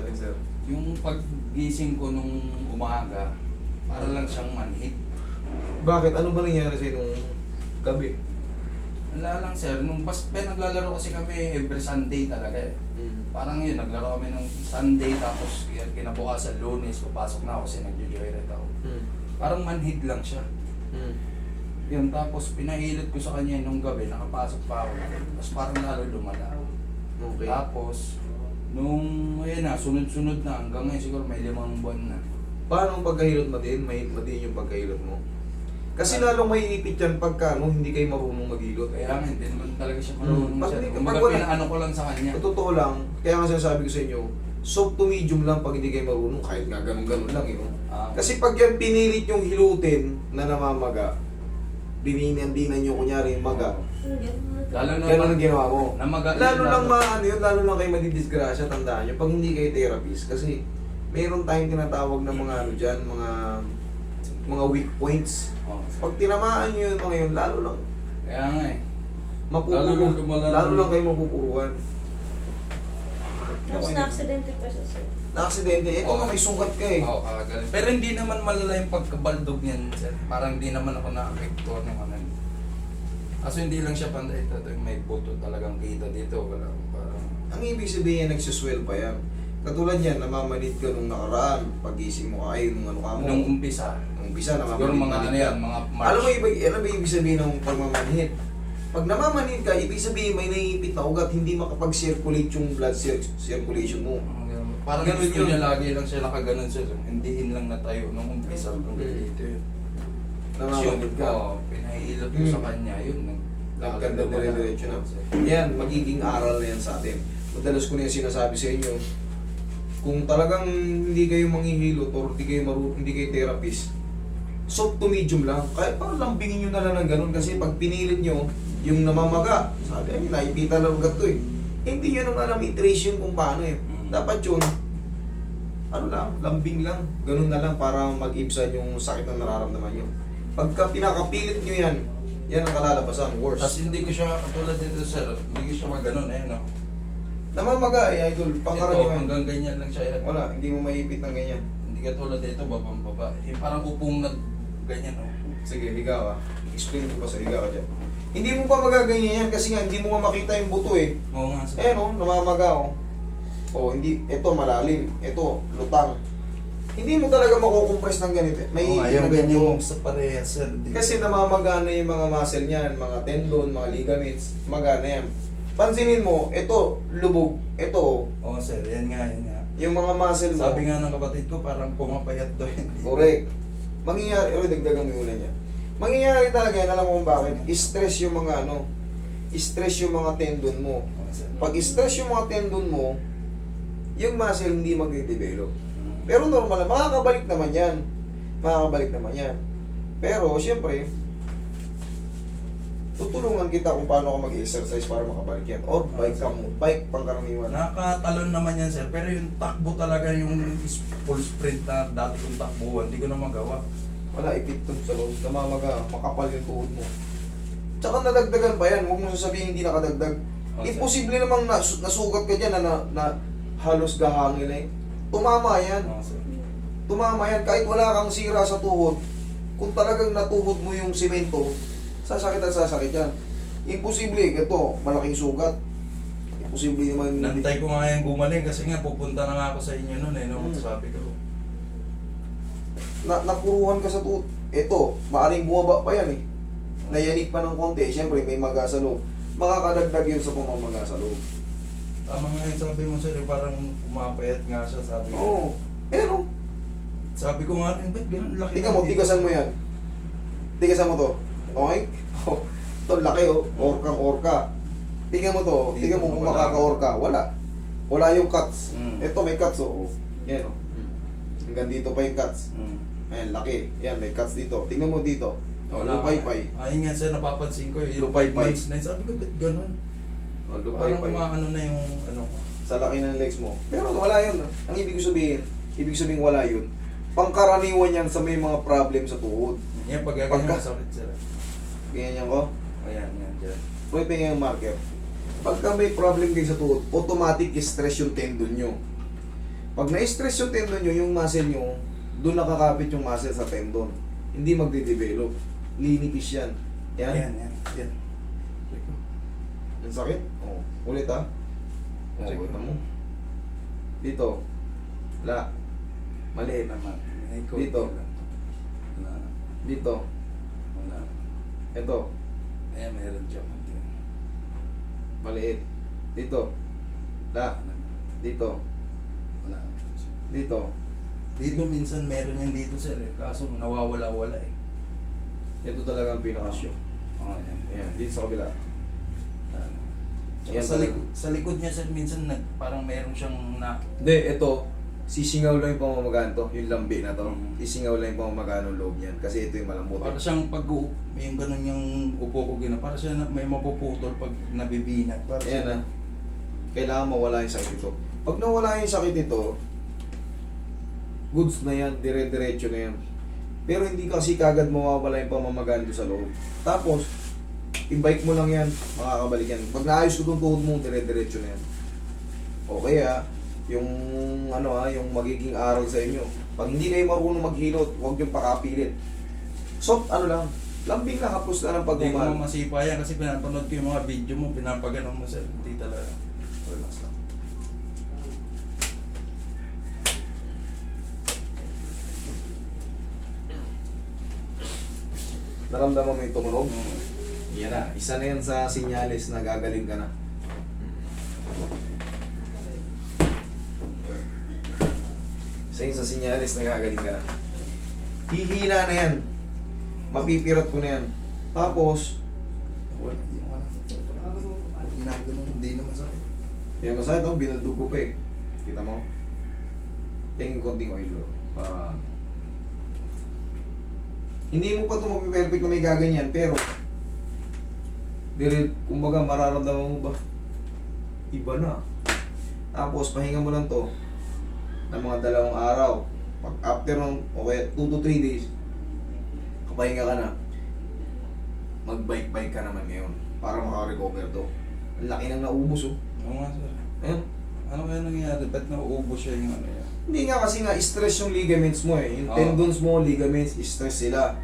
Alin, sir? Yung paggising ko nung umaga, para lang siyang manhid. Bakit? Ano ba nangyari sa'yo nung gabi? Wala lang sir, nung naglalaro kasi kami every Sunday talaga eh. Parang yun, naglaro kami ng Sunday tapos kinabukasan Lunes, papasok na ako kasi nagjo-joyride ako. Parang manhid lang siya. Yun, tapos pinahilot ko sa kanya nung gabi, nakapasok pa ako. Tapos parang lalo lumala. Okay. Tapos, nung, ayun na, sunod-sunod na, hanggang ngayon siguro may 5 buwan na. Paano ang pagkahilot mo din? May din yung pagkahilot mo. Kasi lalong may ipit yan pagka hindi kayo marunong maghilot. Kaya nga, hindi naman talaga siya marunong Pag siya. hindi- Kumbaga, pag wala- pinaano ko lang sa kanya. Sa totoo lang, kaya nga sinasabi ko sa inyo, soft to medium lang pag hindi kayo marunong, kahit nga ganun-ganun lang yun. Kasi pag yan pinilit yung hilutin na namamaga, dininan nyo kunyari yung maga, Lalo na ganun ang ginawa mo. namaga. Lalo lang maano yun, lalo lang kayo madidisgrasya, tandaan nyo, pag hindi kayo therapist, kasi mayroon tayong tinatawag na mga ano dyan, mga weak points. Oh, Pag tinamaan nyo yung mga yun, lalo lang kaya nga eh. mapupuro, lumala- lalo lang kayo mapupuruan. Tapos na-aksidente pa siya sir. Na-aksidente, ito nga may sugat ka eh. Oo, kakagaling. Pero hindi naman malala yung pagkabaldog niyan, sir. Parang hindi naman ako na-apekto ng ano. Kaso hindi lang siya panday. Ito may buto talagang kita dito. Wala, parang... Ang ibig sabihin, nagsuswell pa yan. Katulad yan, namamanid ka nung nakaraan, pagising mo kayo, nung ano ka mo. Nung umpisa. Nung umpisa, Siguro mga ano yan, mga March. Alam mo, ano ba ibig sabihin ng pagmamanhid? Pag namamanhid ka, ibig sabihin may naiipit na ugat, hindi makapag-circulate yung blood circulation mo. Parang Ganun gusto yun. niya lagi lang siya nakaganon siya. Hindiin lang na tayo nung umpisa. Nung dito yun. Namamanhid ka. Oo, pinahilot ko sa kanya. Yun. Nagkanda dire-diretso na. Yan, magiging aral na yan sa atin. Madalas ko na yung sinasabi sa inyo, kung talagang hindi kayo manghihilot or hindi kayo therapist, soft to medium lang. Kahit parang lambingin nyo na lang ng ganun kasi pag pinilit nyo, yung namamaga, sabi ay, naipitan na ugat to eh. Hindi nyo naman alam i-trace yun kung paano eh. Dapat yun, ano lang, lambing lang. Ganun na lang para mag-ibsan yung sakit na nararamdaman nyo. Pagka pinakapilit nyo yan, yan ang kalalabasan, worse. Tapos hindi ko siya, katulad dito sir, hindi ko siya maganon eh, no? Namamaga eh, idol, Ito, pangkaraniwan. hanggang ganyan lang siya. Wala, hindi mo maipit ng ganyan. Hindi katulad dito, babang baba. Yung parang upong na ganyan, no? Sige, higa ka. Explain ko pa sa higa ka dyan. Hindi mo pa magaganyan yan kasi nga hindi mo nga makita yung buto eh. Oo nga sir. Eh no, namamaga oh. Oh, hindi, ito malalim, ito lutang. Hindi mo talaga makukompress ng ganito. May Oo nga, yung ganyan ganyan sa parehas sir. kasi namamaga na yung mga muscle niyan, mga tendon, mga ligaments, magana yan. Pansinin mo, ito lubog, ito Oo sir, yan nga, yan nga. yung mga muscle mo. Sabi nga ng kapatid ko, parang pumapayat daw yun. Correct. Mangyayari, dagdagan mo yung ulan niya. Mangyayari talaga yan, alam mo kung bakit? Stress yung mga stress yung mga tendon mo. Oo, sir. Pag stress yung mga tendon mo, yung muscle hindi magde-develop. Pero normal na, makakabalik naman yan. Makakabalik naman yan. Pero, siyempre, tutulungan kita kung paano ka mag-exercise para makabalik yan. Or bike ka mo, bike pangkaraniwan. Nakatalon naman yan sir, pero yung takbo talaga yung full sprint na dati kong takbuhan, hindi ko na magawa. Wala, ipit to sa loob. Namamaga, makapal yung tuhod mo. Tsaka nadagdagan pa yan, huwag mo sasabihin hindi nakadagdag. Okay. Imposible namang nasugat ka dyan na halos gahangin eh. Tumama yan. Oo sir. Tumama yan. Kahit wala kang sira sa tuhod, kung talagang natuhod mo yung simento, sasakit at sasakit yan. Imposible. Ito, malaking sugat. Imposible naman. Nantay ko nga yung gumaling kasi nga pupunta na nga ako sa inyo noon eh, no? Sabi ko. Napuruhan ka sa tuhod. Ito, maaring bumaba pa yan eh. Nayanig pa ng konti. Siyempre, may maga sa loob. Makakadagdag yun sa pumamaga sa loob. Tama nga yung sabi mo sir, parang pumapayat nga siya, sabi ko. Oo. Pero, Sabi ko nga rin, ba't ganun laki? tingnan mo, tigasan mo yan. Tigasan mo to. Okay? Oh, ito, laki oh. Orkang-orka. Tingnan mo to. Tingnan mo kung makaka-orka. Wala. Wala yung cuts. Ito may cuts oh. Yan oh. Hanggang dito pa yung cuts. Ayan, laki. Yan, may cuts dito. Tingnan mo dito. Oh, lupay-pay. Ayun nga sir, napapansin ko yung 5 months na yun. Sabi ko, ba't ganun? Oh, Parang lupay-pay. umaano na yung ano ko. Sa laki ng legs mo. Pero wala yun. Ang ibig sabihin wala yun. Pangkaraniwan yan sa may mga problem sa tuhod. Yan, pag gaganyan masakit sir. Ganyan yan ko. Ayan, yan, dyan. Pwede yung marker. Pagka may problem kayo sa tuhod, automatic stress yung tendon nyo. Pag na-stress yung tendon nyo, yung muscle nyo, doon nakakapit yung muscle sa tendon. Hindi magde-develop. Linipis yan. Yan. Yan. Ang sakit? Oo. Ulit ha. Oo, Sige. kita mo. Dito. Wala. Maliit. Naman. May Dito. lang. Wala. Dito. Wala. Ito. Ayan, meron dyan. Maliit. Dito. Wala. Dito. Wala. Dito. Dito minsan meron yan dito sir eh. Kaso nawawala-wala eh. Ito talaga ang pinakasyo. Oh, yan. Ayan. Dito sa kabila. Yan Sa, talaga. sa likod niya sir, minsan parang meron siyang na... Hindi, ito. Sisingaw lang yung pamamagaan to. Yung lambi na to. Mhm. Sisingaw lang yung pamamagaan ng loob niyan. Kasi ito yung malambot. Para siyang pag yung ganun yung upo ko gina, para siya may mapuputol pag nabibinat. Para Ayan siya, na. Kailangan mawala yung sakit ito. Pag nawala yung sakit ito, goods na yan, dire-diretso na yan. Pero hindi kasi kagad mawawala yung pamamagaan doon sa loob. Tapos, i-bike mo lang yan, makakabalik yan. Pag naayos ko itong tuhod mo, dire-diretso na yan. Okay yung yung magiging aral sa inyo. Pag hindi kayo marunong maghilot, huwag yung pakapilit. Soft, lambing na, hapos na ng hindi ko pagmamahal. masipa yan kasi pinapanood ko yung mga video mo, pinapaganon mo sir. Hindi talaga. Relax lang. Naramdaman mo yung tumunog? Yan na. Isa na yan sa sinyalis na gagaling ka na. Isa yun sa sinyalis na gagaling ka na. Hihina na yan. Mapipirat ko na yan. Tapos, Wala. Ginaganon, hindi naman sakit. yung masakit ako, binaldug ko pa eh. Kita mo? Tingin konting oil bro. Para... Hindi mo pa ito mapiperfect kung may gaganyan, pero kumbaga mararamdaman mo ba? Iba na. Tapos pahinga mo lang to ng mga 2 araw. Pag after ng 2 to 3 days, kapahinga ka na. Mag-bike-bike ka naman ngayon para makarecover to. Ang laki nang naubos oh. Oo nga sir. Ayan. Ano kaya nangyayari? Ba't nauubos siya yung ano yan? Hindi nga kasi nga stress yung ligaments mo eh. Yung Oo. tendons mo, ligaments, stress sila.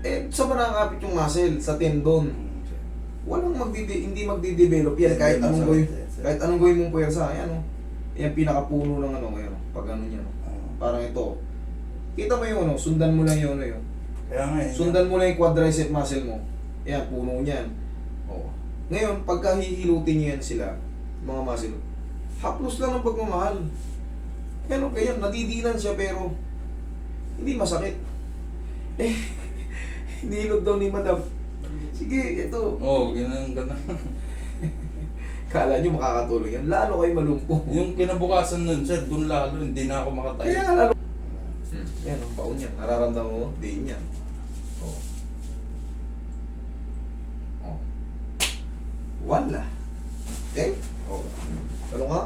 Eh, saan ba nakakapit yung muscle? Sa tendon. Hindi magdi-develop yan kahit anong gawin. Kahit anong gawin mong puwersa. Ayan oh. Yan pinakapuno ng ngayon. Pag ano niya. Parang ito. Kita mo yung sundan mo lang yung yun. Kaya nga eh. Sundan mo lang yung quadricep muscle mo. Yan, puno niyan. Oh. Ngayon, pagka hihilutin niyo yan sila, mga muscle, haplos lang ng pagmamahal. Yan okay yan, nadidinan siya pero hindi masakit. Eh, hinilot daw ni madam. Sige, ito. Oo, ganun. Kala nyo makakatulong yan. Lalo kayo malumpo. Yung kinabukasan nun, sir, dun lalo, hindi na ako makatayo. Kaya lalo. Yan, ang baon yan. Nararamdaman mo, din yan. Oh. Oh. Wala. Okay? Oh. Ano nga?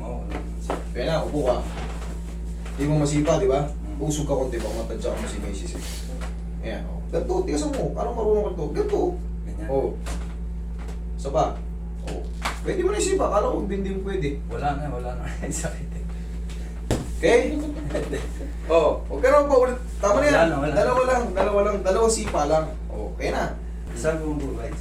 Oo, wala. Kaya na, upo ka. Hindi mo masipa, di ba? Usog ka konti pa, matansya ka mo si Macy's. Ayan, oh. Ganto, tigasan mo. Parang marunong ka to. Ganto. Ganyan. Oh. Isa pa. Oh. Pwede mo na isipa. Kala ko hindi mo pwede. Wala na. Sakit eh. Okay? Oh, huwag ka naman pa ulit. Tama na yan. Wala na. Dalawa lang. Dalawang sipa lang. Oh, kaya na. Sabi mo, right?